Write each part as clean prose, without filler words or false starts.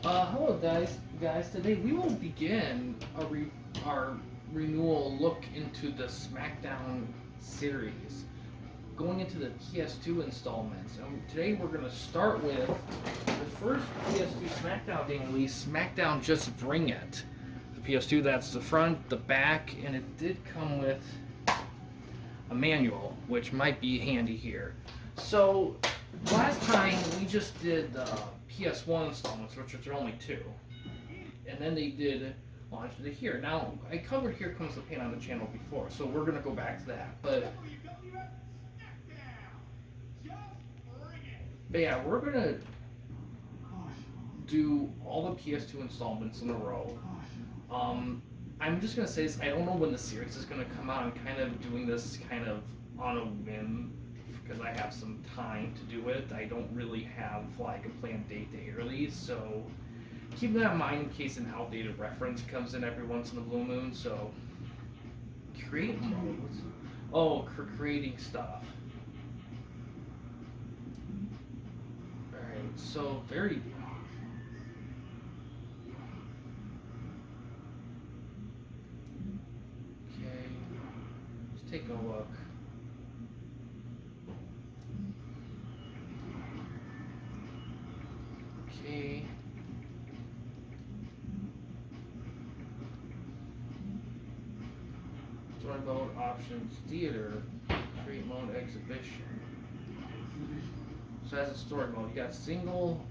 Hello guys. Today we will begin our renewal look into the SmackDown series, going into the PS2 installments. And today we're going to start with the first PS2 SmackDown game release, SmackDown Just Bring It. The PS2, that's the front, the back, and it did come with a manual, which might be handy here. So last time we just did the PS1 installments, which are only two, and then they did launch the here. Now I covered Here Comes the Pain on the channel before, so we're gonna go back to that. But yeah, we're gonna do all the PS2 installments in a row. I'm just gonna say this, I don't know when the series is gonna come out. I'm kind of doing this kind of on a whim because I have some time to do it. I don't really have like a planned date to air these, so keep that in mind in case an outdated reference comes in every once in a blue moon. So create modes. Oh, creating stuff. Alright, so very okay. Let's take a look. Okay. Story mode options, theater, create mode, exhibition. So that's a story mode. You got single,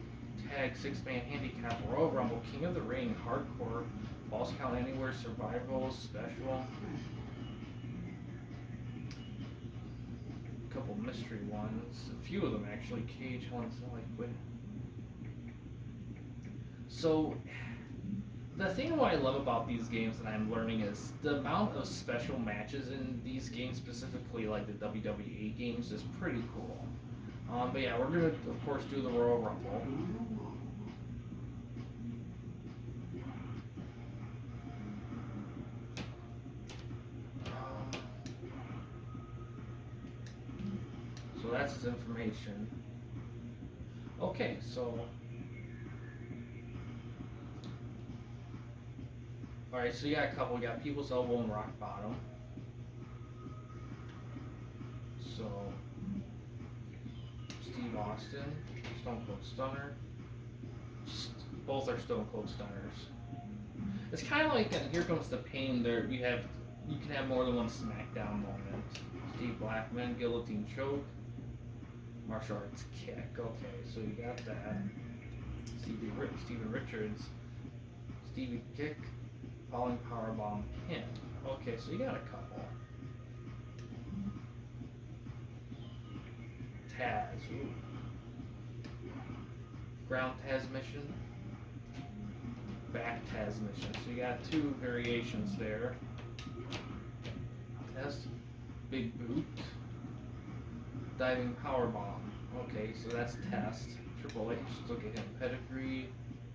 tag, 6-man handicap, Royal Rumble, King of the Ring, hardcore, boss count anywhere, survival, special. A couple mystery ones, a few of them actually. Cage ones, like. So, the thing what I love about these games that I'm learning is the amount of special matches in these games, specifically like the WWE games, is pretty cool. But yeah, we're gonna of course do the Royal Rumble. So that's his information. Okay, so. Alright, so you got a couple. You got People's Elbow and Rock Bottom. So, Steve Austin, Stone Cold Stunner. Both are Stone Cold Stunners. It's kind of like in Here Comes the Pain. There, you can have more than one SmackDown moment. Steve Blackman, Guillotine Choke, Martial Arts Kick. Okay, so you got that. Steven Richards, Stevie Kick. Falling Powerbomb Pin. Okay, so you got a couple. Taz. Ooh. Ground Taz mission. Back Taz mission. So you got two variations there. Test. Big Boot. Diving Powerbomb. Okay, so that's Test. Triple H. Look at him. Pedigree.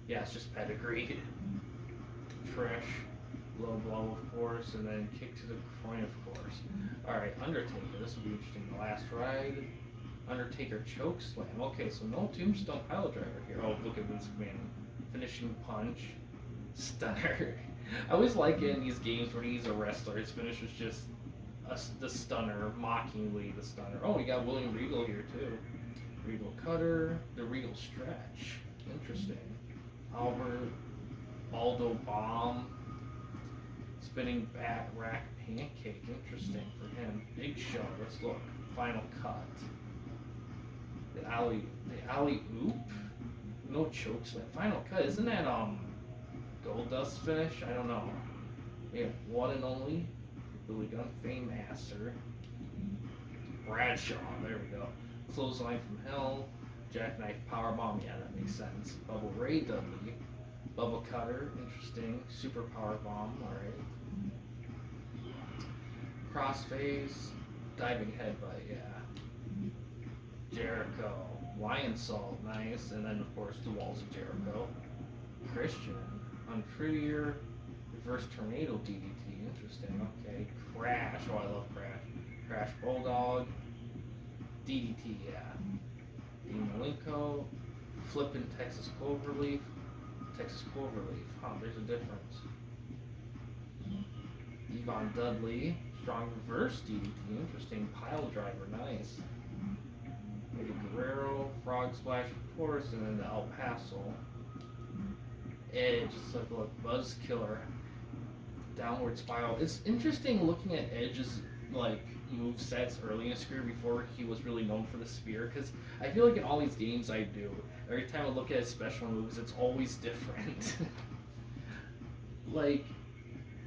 Yeah, it's just Pedigree. Trish, low blow of course, and then kick to the groin of course. Alright, Undertaker, this will be interesting. The Last Ride, Undertaker choke slam. Okay, so no tombstone pile driver here. Oh, look at Vince McMahon. Finishing punch, stunner. I always like in these games where he's a wrestler, his finish is just the stunner, mockingly the stunner. Oh, we got William Regal here too. Regal cutter, the Regal stretch. Interesting. Albert. Aldo Bomb, spinning back rack pancake, interesting for him. Big Show, let's look. Final cut. The alley oop, no choke slam. Final cut, isn't that Gold Dust finish? I don't know. Yeah, one and only Billy Gunn Fame Master. Bradshaw, there we go. Clothesline from Hell, Jackknife Powerbomb. Yeah, that makes sense. Bubble Ray Dudley. Bubble Cutter, interesting. Super Power Bomb, alright. Crossface, Diving Headbutt, yeah. Jericho, Lion Salt, nice. And then, of course, the Walls of Jericho. Christian, Unprettier, Reverse Tornado DDT, interesting, okay. Crash, oh, I love Crash. Crash Bulldog, DDT, yeah. Dean Malenko, Flippin' Texas Cloverleaf, Texas Cloverleaf. Huh, there's a difference. Yvonne Dudley, strong reverse DDT, interesting. Pile driver, nice. Eddie Guerrero, Frog Splash, of course, and then the El Paso. Edge, it's like a Buzz Killer, downward spiral. It's interesting looking at Edge's like move sets early in his career before he was really known for the spear, because I feel like in all these games I do, every time I look at his special moves, it's always different. Like,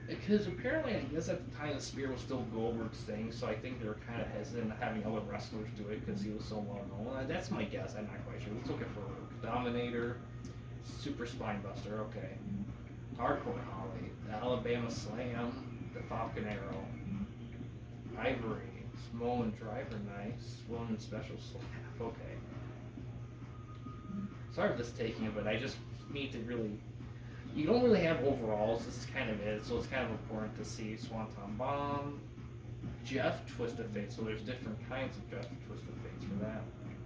because apparently, I guess at the time the spear was still Goldberg's thing, so I think they were kind of hesitant having other wrestlers do it because he was so well known. That's my guess. I'm not quite sure. Let's look at for Dominator, Super Spinebuster. Okay, Hardcore Holly, the Alabama Slam, the Falcon Arrow, Ivory, Samoan Driver, nice. Woman Special Slap. Okay. Sorry for this taking it, but I just need to really. You don't really have overalls, this is kind of it, so it's kind of important to see. Swanton Bomb, Jeff Twist of Fate, so there's different kinds of Jeff Twist of Fates for that.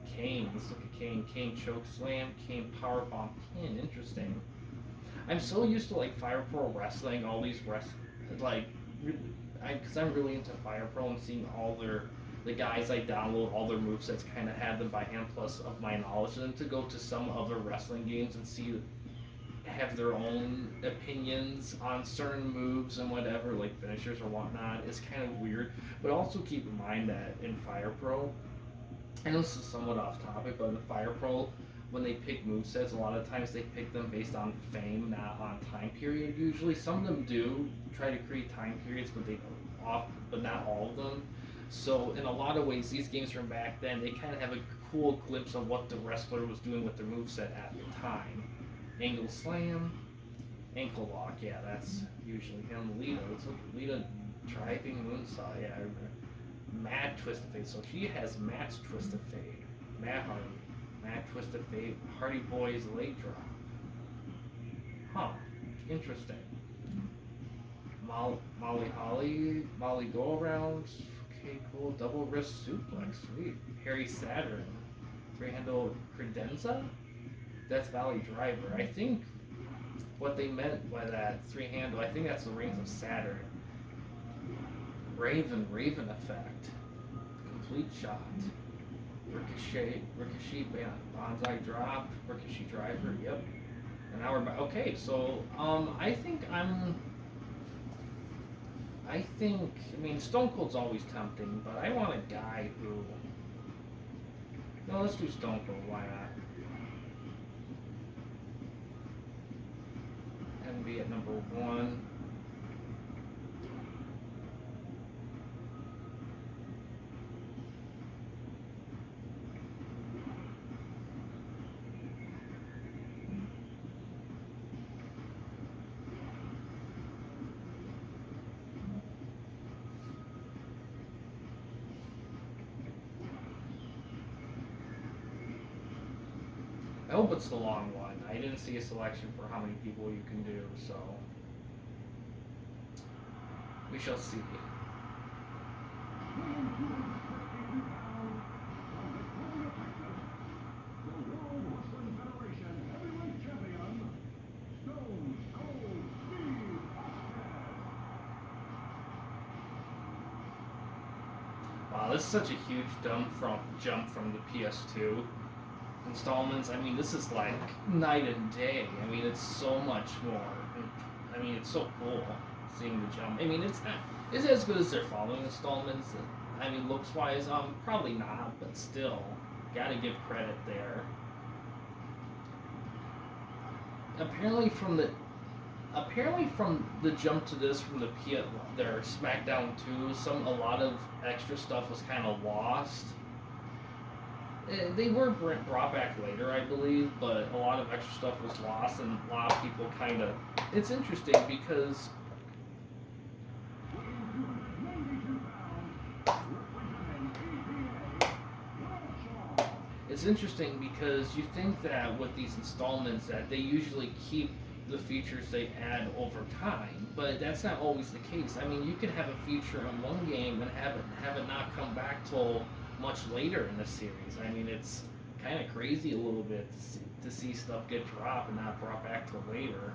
Kane, let's look at Kane. Kane Choke Slam, Kane Powerbomb Pin, interesting. I'm so used to like Fire Pro Wrestling, all these like, because I'm really into Fire Pro and seeing all the guys I download, all their movesets, kind of have them by hand plus of my knowledge, and then to go to some other wrestling games and see have their own opinions on certain moves and whatever, like finishers or whatnot, is kind of weird. But also keep in mind that in Fire Pro, I know this is somewhat off topic, but in Fire Pro, when they pick movesets, a lot of times they pick them based on fame, not on time period usually. Some of them do try to create time periods, but not all of them. So in a lot of ways, these games from back then, they kind of have a cool glimpse of what the wrestler was doing with their moveset at the time. Angle Slam, Ankle Lock, yeah, that's usually him. Lita, let's look at Lita driving Moonsaw, yeah, I remember. Matt Twist of Fate, so she has Matt's Twist of Fate. Matt Hardy, Matt Twist of Fate, Hardy Boys Leg Drop. Huh, interesting. Molly Holly, Molly Go Around, okay, cool. Double Wrist Suplex, sweet. Harry Saturn, three-handle Credenza? Death Valley Driver. I think what they meant by that three-handle, I think that's the Rings of Saturn. Raven Effect. Complete Shot. Ricochet, Bonsai Drop, Ricochet Driver, yep. And now we're back. Okay, so, I mean, Stone Cold's always tempting, but I want a guy who, no, let's do Stone Cold, why not? Be at number 1. I hope it's the long one. I didn't see a selection for how many people you can do, so we shall see. Wow, this is such a huge jump from the PS2 installments. I mean, this is like night and day. I mean, it's so much more. I mean, it's so cool seeing the jump. I mean, it's as good as their following installments. I mean, looks wise, probably not, but still, gotta give credit there. Apparently from the jump to this from their SmackDown 2, a lot of extra stuff was kind of lost. They were brought back later, I believe, but a lot of extra stuff was lost, and a lot of people kind of... It's interesting because... you think that with these installments that they usually keep the features they add over time, but that's not always the case. I mean, you can have a feature in one game and have it not come back till much later in the series. I mean, it's kind of crazy a little bit to see stuff get dropped and not brought back till later.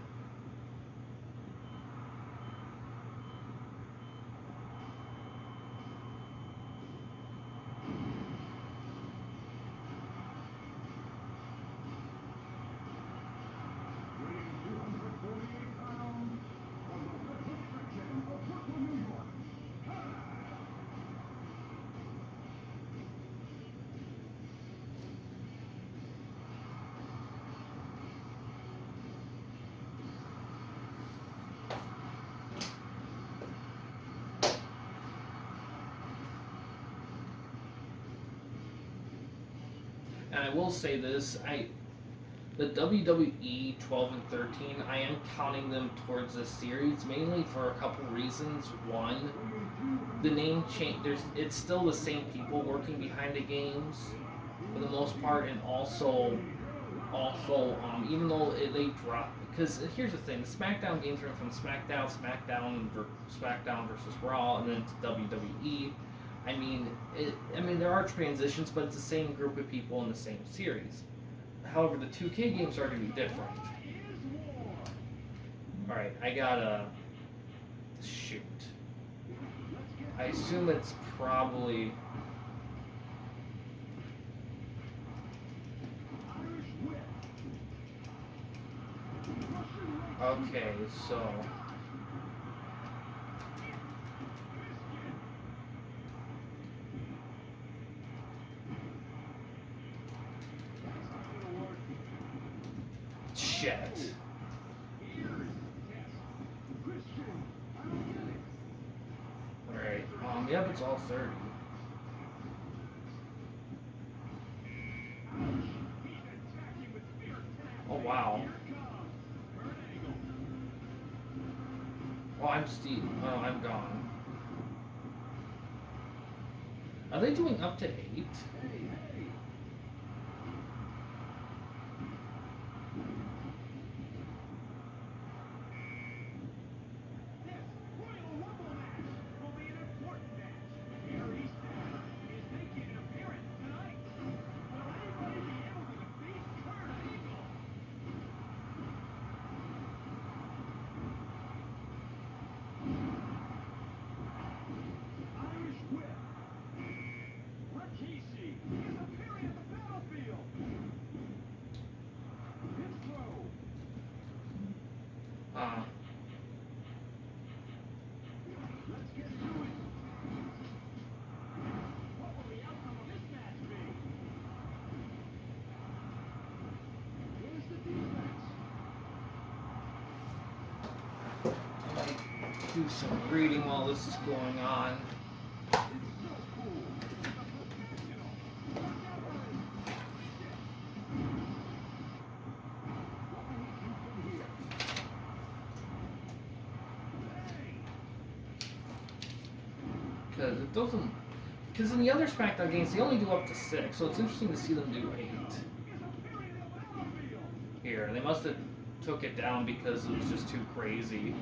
And I will say this, the WWE 12 and 13, I am counting them towards this series mainly for a couple reasons. One, the name change. It's still the same people working behind the games for the most part, and also, even though they drop. Because here's the thing: the SmackDown games went from SmackDown versus Raw, and then to WWE. I mean, there are transitions, but it's the same group of people in the same series. However, the 2K games are going to be different. Alright, I gotta... shoot. I assume it's probably... Okay, so... Shit. Alright, yep, it's all 30. Oh, wow. Oh, I'm Steve. Oh, I'm gone. Are they doing up to 8? Do some reading while this is going on. Because it doesn't... Because in the other SmackDown games, they only do up to 6, so it's interesting to see them do 8. Here, they must have took it down because it was just too crazy.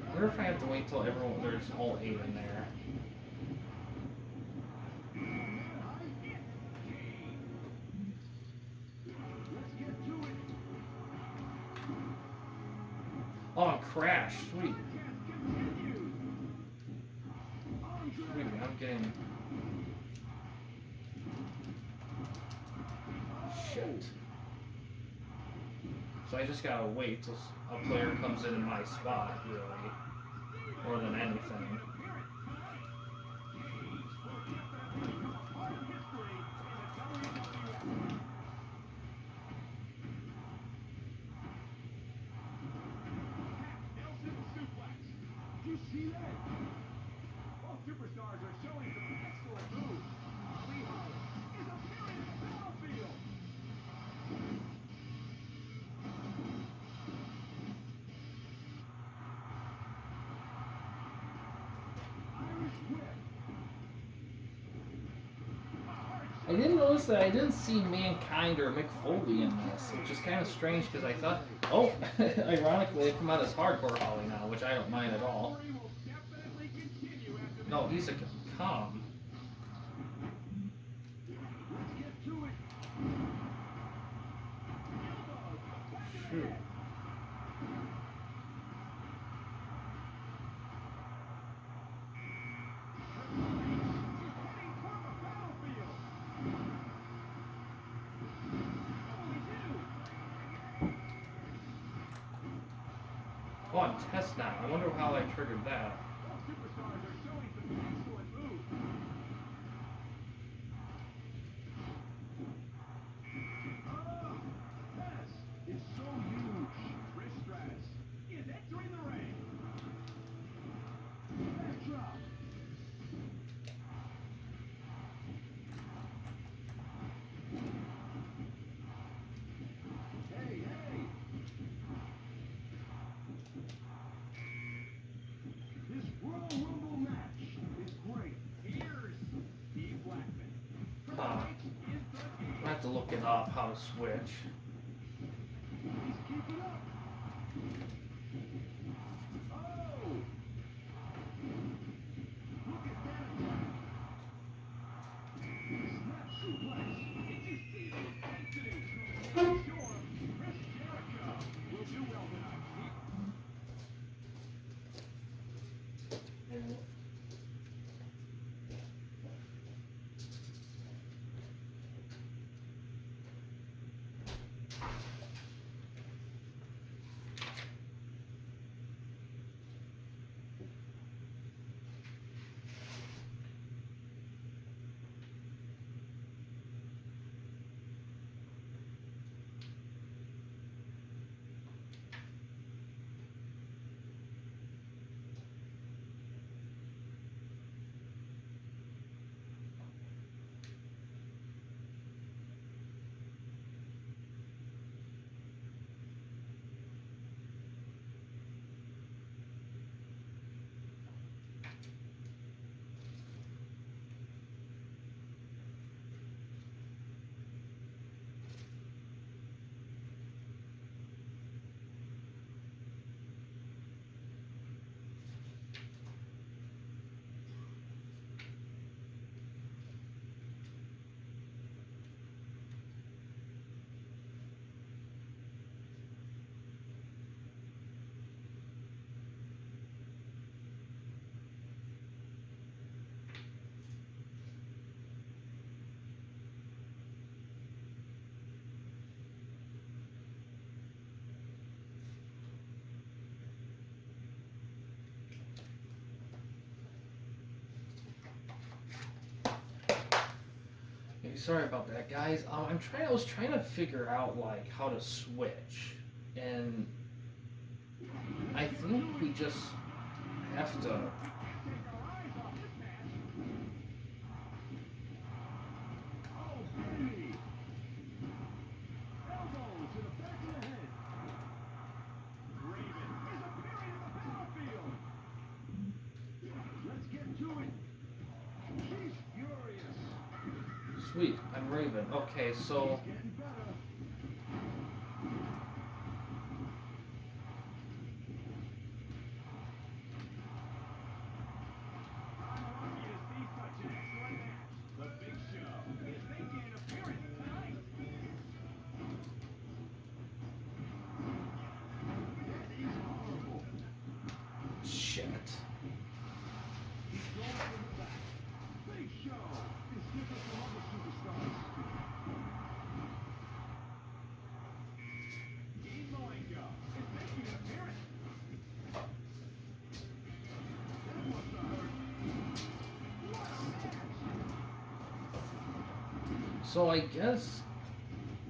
I wonder if I have to wait till there's all 8 in there. Oh, and Crash, sweet. Sweet, I'm getting... Shit. So I just gotta wait till a player comes in my spot, really. More than anything. I didn't notice that I didn't see Mankind or Mick Foley in this, which is kind of strange because I thought, oh, ironically, they come out as Hardcore Holly now, which I don't mind at all. No, he's a com. Shoot. Oh, I'm test now. I wonder how I triggered that. I have to look it up how to switch. Sorry about that, guys. I was trying to figure out like how to switch, and I think we just have to. Sweet, I'm Raven. Okay, so shit. So I guess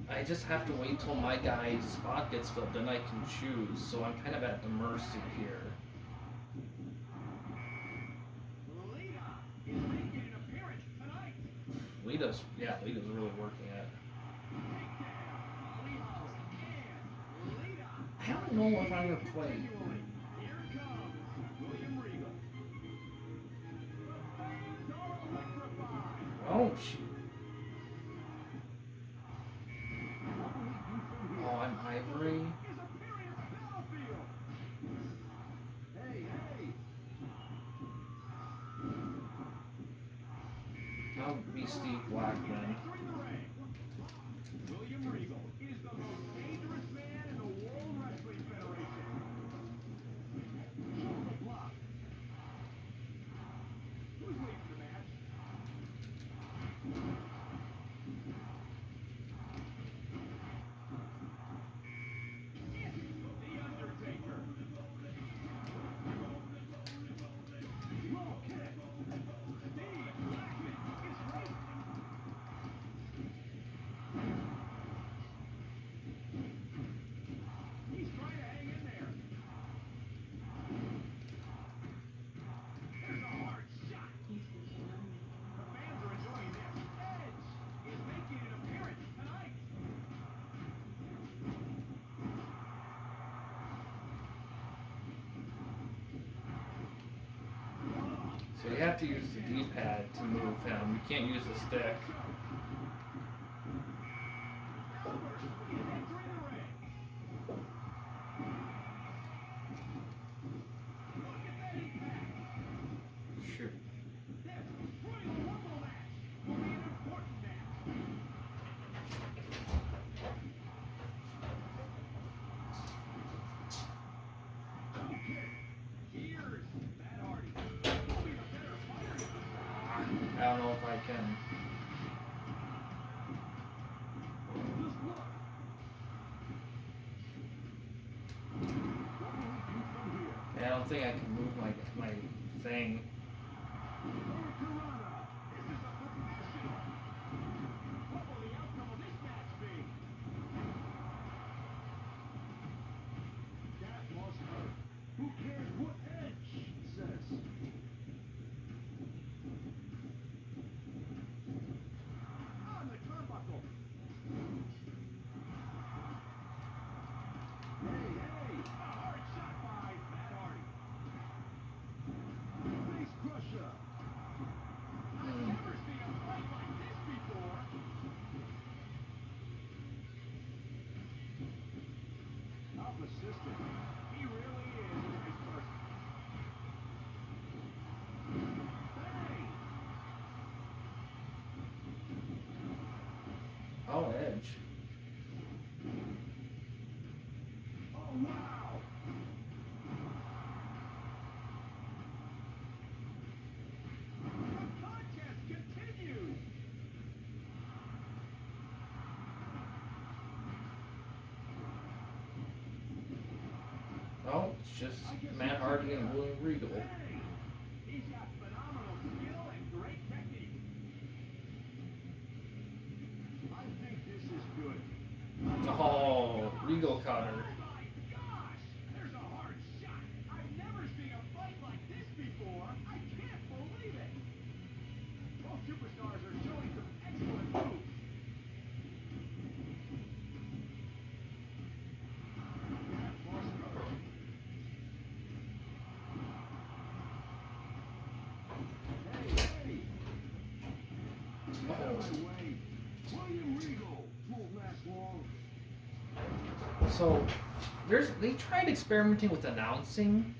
I just have to wait till my guy's spot gets filled, then I can choose. So I'm kind of at the mercy here. Lita's really working it. I don't know if I'm gonna play. Oh shoot. Oh, I'm Ivory. Steve Blackman. William Regal is the most dangerous man in the World Wrestling Federation. Shoulder block. Who's leading the match? It's The Undertaker. Roll kick. Steve Blackman is right. He's trying to hang in there. There's a hard shot. The fans are enjoying this. Edge is making an appearance tonight. So you have to use the D-pad to move him. You can't use the stick. Albert is entering the ring. Look at that impact. Shoot. This Royal Rumble match will be an important match. Okay, here's Matt Hardy. He'll be the better fighter. I don't know if I can. Just look. What will he do from here? I don't think I can move my thing. Hurricanrana. This is a professional. What will the outcome of this match be? That must hurt. Who cares what Edge says? On the turnbuckle. Hey, hey! A hard shot by Matt Hardy. Face crusher. I've never seen a fight like this before. How persistent. He really is a nice person. Bang! Oh, Edge. Oh, wow! The contest continues! Oh, it's just Matt Hardy and William Regal. Hey! He's got phenomenal skill and great technique. I think this is good. Oh, Regal cutter. Oh my gosh! There's a hard shot! I've never seen a fight like this before! I can't believe it! Both superstars are showing some excellent moves. That must hurt. Hey, hey! Get out of my way! William Regal won't last long. So, they tried experimenting with announcing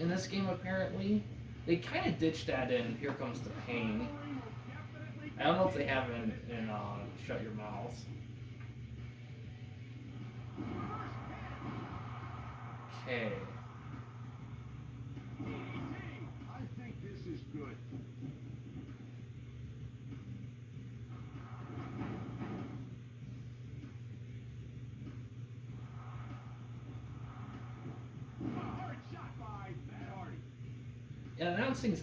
in this game. Apparently, they kind of ditched that in Here Comes the Pain. I don't know if they have in Shut Your Mouth. Okay. I think this is good. A hard shot by Matt Hardy. Yeah, announcing's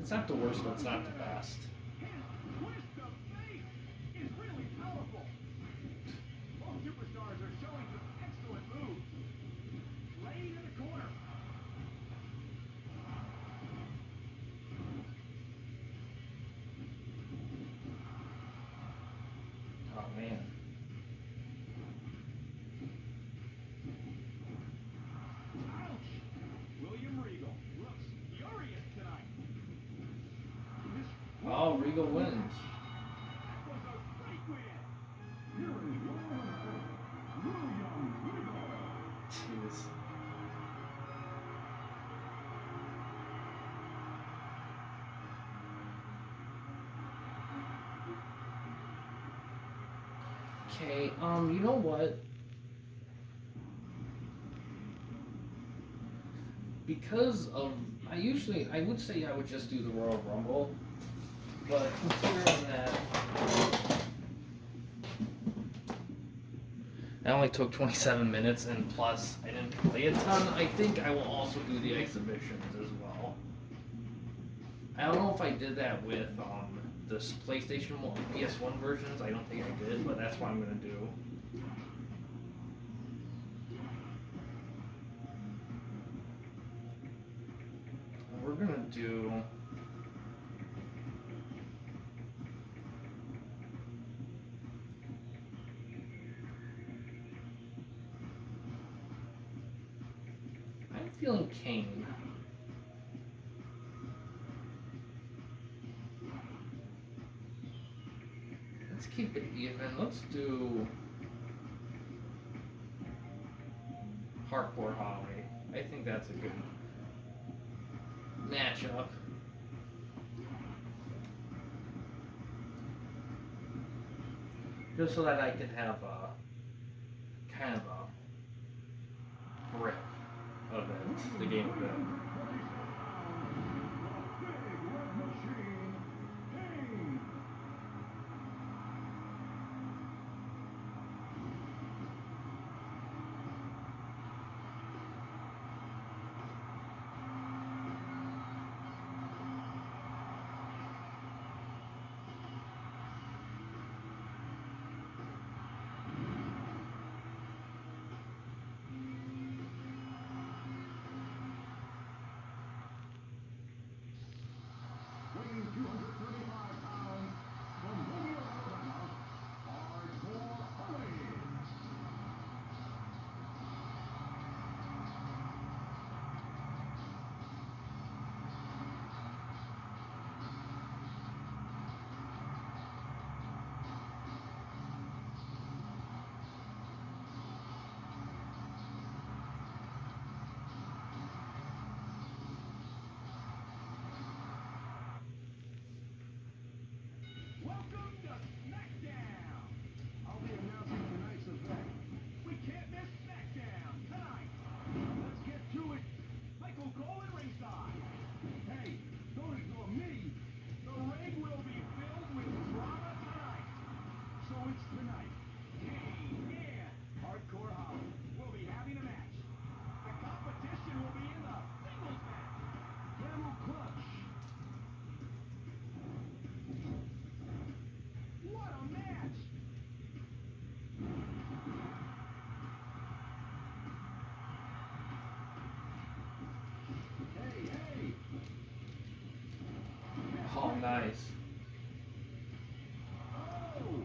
it's not the worst, but it's not the best. His twist of fate is really powerful. Both superstars are showing some excellent moves. Laying in the corner. Oh man. Ouch! William Regal looks furious tonight. This Oh, Regal wins. that was a great win. Here is your winner, William Regal. Jeez. Okay, you know what? Because of, I would say I would just do the Royal Rumble, but considering that it only took 27 minutes and plus I didn't play a ton, I think I will also do the exhibitions as well. I don't know if I did that with the PlayStation 1, PS1 versions. I don't think I did, but that's what I'm gonna do. We're gonna do. I'm feeling Kane. Let's keep it even. Let's do Hardcore Holly. I think that's a good matchup. Just so that I can have a kind of a grip of it, the game of it. Welcome to SmackDown! I'll be announcing tonight's event. We can't miss SmackDown tonight! Let's get to it! Michael Cole and ringside! Hey, don't ignore me! The ring will be filled with drama tonight! So it's tonight. Kane and Hardcore Holly will be having a match. The competition will be in the singles match. Camel Clutch. What a match! Hey, hey! Oh, nice. Oh!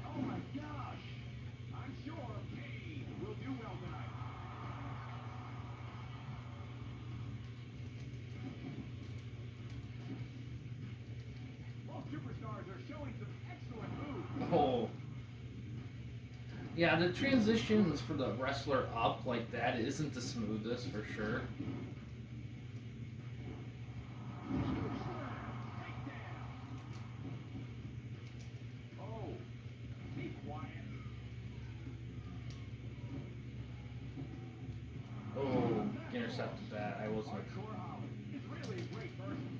Oh my gosh! I'm sure Kane will do well tonight. Both superstars are showing some excellent moves. Oh. Yeah, the transitions for the wrestler up like that isn't the smoothest for sure. Oh, keep quiet. Oh, intercepted that. I wasn't. Hardcore Holly is really a great person.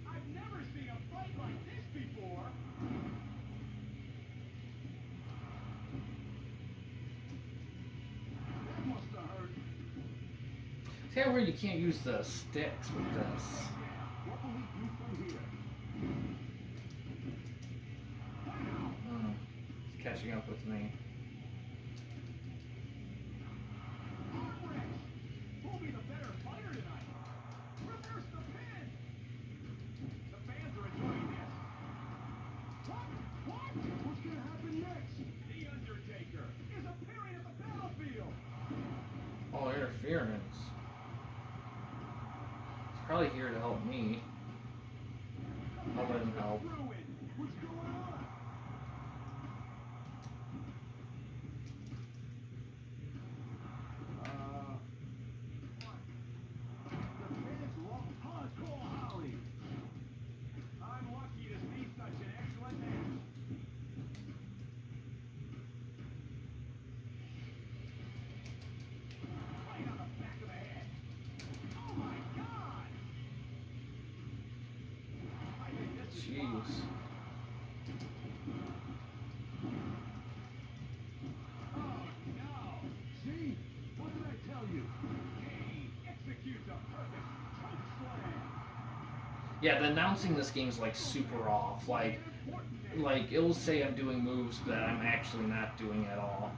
I've never seen a fight like this before. That must have hurt. See how weird you can't use the sticks with this. What will he do from here? It's catching up with me. Who'll be the better fighter tonight? Reverse the pin! The fans are enjoying this. What? What? What's gonna happen next? The Undertaker is appearing at the battlefield! Oh, interference. He's probably here to help me. I'll let him help. What's going on? The fans love Hardcore Holly. I'm lucky to see such an jeez. Oh, no. See? What did I tell you? Kane executes a perfect choke slam. Yeah, the announcing this game is like super off. Like it will say I'm doing moves that I'm actually not doing at all.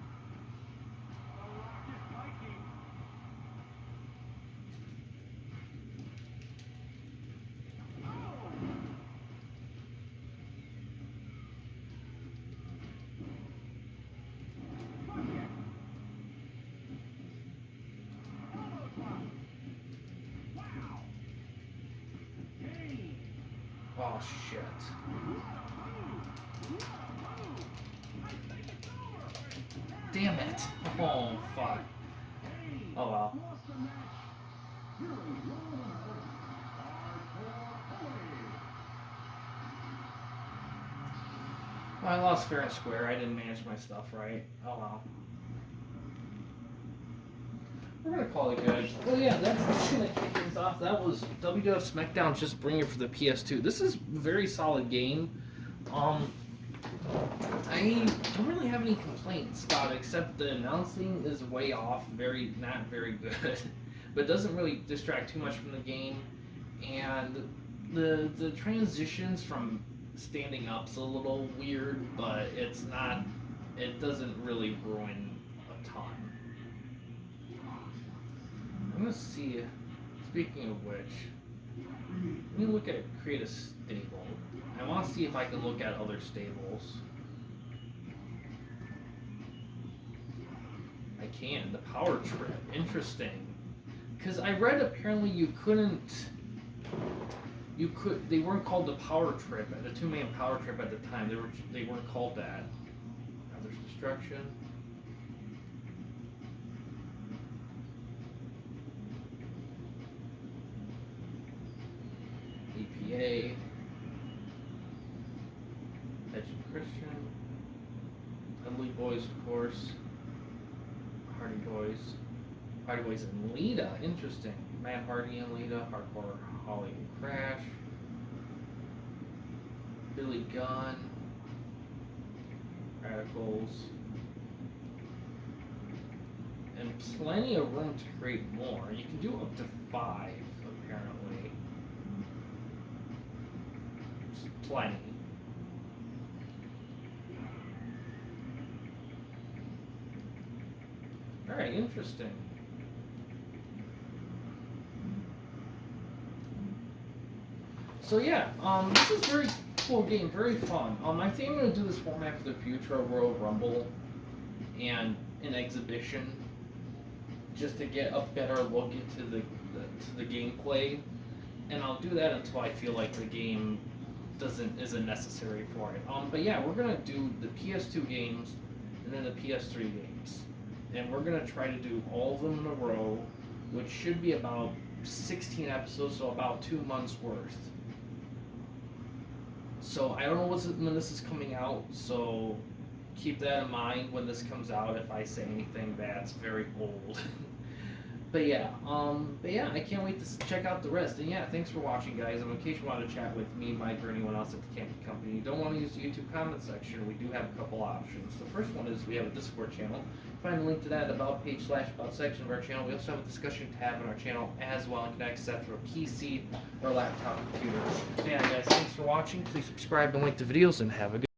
The Rock is Viking. Oh! Fuck it. Elbow drop. Wow. Kane. Oh shit. Damn it. Oh fuck. Oh well. Well, I lost fair and square. I didn't manage my stuff right. Oh well. We're gonna call it good. Well, yeah, that's gonna kick things off. That was WWF SmackDown. Just bring it for the PS2. This is a very solid game. I don't really have any complaints about it, except the announcing is way off. Not very good. But it doesn't really distract too much from the game, and the transitions from standing up's a little weird, but it's not. It doesn't really ruin a ton. I'm gonna see. Speaking of which, let me look at create a stable. I want to see if I can look at other stables. I can. The power trip. Interesting. Because I read apparently you couldn't. They weren't called the power trip, the two-man power trip at the time. They weren't called that. Now there's destruction. EPA. Edge and Christian. Ugly Boys, of course. Hardy Boys. Hardy Boys and Lita. Interesting. Matt Hardy and Lita. Hardcore Holly and Crash. Billy Gunn. Radicals. And plenty of room to create more. You can do up to 5, apparently. Just plenty. Alright, interesting. So yeah, this is a very cool game, very fun. I think I'm going to do this format for the future of Royal Rumble and an exhibition, just to get a better look into the gameplay, and I'll do that until I feel like the game isn't necessary for it. But yeah, we're going to do the PS2 games and then the PS3 games. And we're going to try to do all of them in a row, which should be about 16 episodes, so about 2 months worth. So I don't know when this is coming out, so keep that in mind when this comes out if I say anything that's very old. But yeah, I can't wait to check out the rest. And yeah, thanks for watching, guys. And in case you want to chat with me, Mike, or anyone else at the Campy Company, you don't want to use the YouTube comment section, we do have a couple options. The first one is we have a Discord channel. Find a link to that about page / about section of our channel. We also have a discussion tab on our channel as well, and can access that through a PC or laptop computer. So yeah, guys, thanks for watching. Please subscribe and like the videos, and have a good